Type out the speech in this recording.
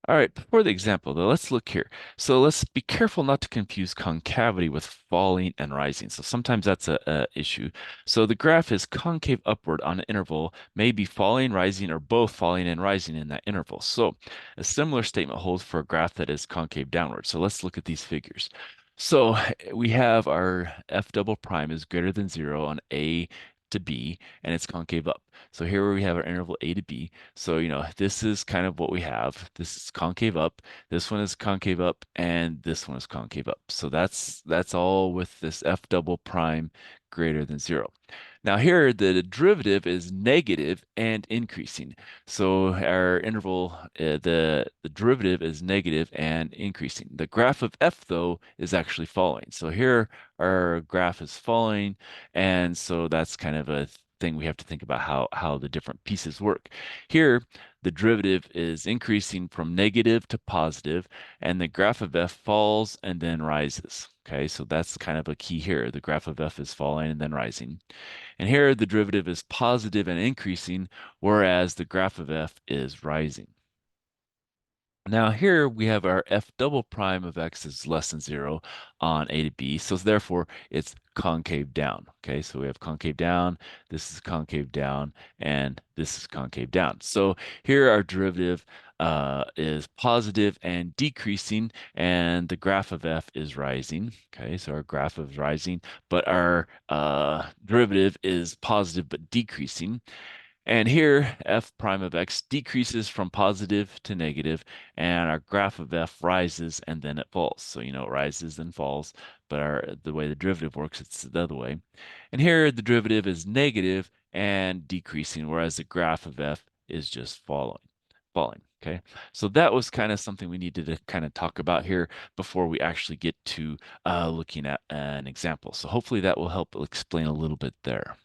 All right, before the example though, let's look here. So let's be careful not to confuse concavity with falling and rising. So sometimes that's a issue. So the graph is concave upward on an interval, may be falling, rising, or both falling and rising in that interval. So a similar statement holds for a graph that is concave downward. So let's look at these figures. So we have our f double prime is greater than 0 on A to B, and it's concave up. So here we have our interval A to B. So, this is kind of what we have. This is concave up, this one is concave up, and this one is concave up. So that's all with this f double prime greater than 0. Now here, the derivative is negative and increasing. So our interval, the derivative is negative and increasing. The graph of f, though, is actually falling. So here, our graph is falling, and so that's kind of a thing we have to think about how the different pieces work. Here, the derivative is increasing from negative to positive, and the graph of f falls and then rises. Okay, so that's kind of a key here. The graph of f is falling and then rising. And here the derivative is positive and increasing, whereas the graph of f is rising. Now here we have our f double prime of x is less than 0 on a to b, so therefore it's concave down. Okay, so we have concave down, this is concave down, and this is concave down. So here our derivative is positive and decreasing, and the graph of f is rising. Okay, so our graph is rising, but our derivative is positive but decreasing. And here, f prime of x decreases from positive to negative, and our graph of f rises and then it falls. So, it rises and falls, but the way the derivative works, it's the other way. And here, the derivative is negative and decreasing, whereas the graph of f is just falling. Okay, so that was kind of something we needed to kind of talk about here before we actually get to looking at an example. So hopefully that will help explain a little bit there.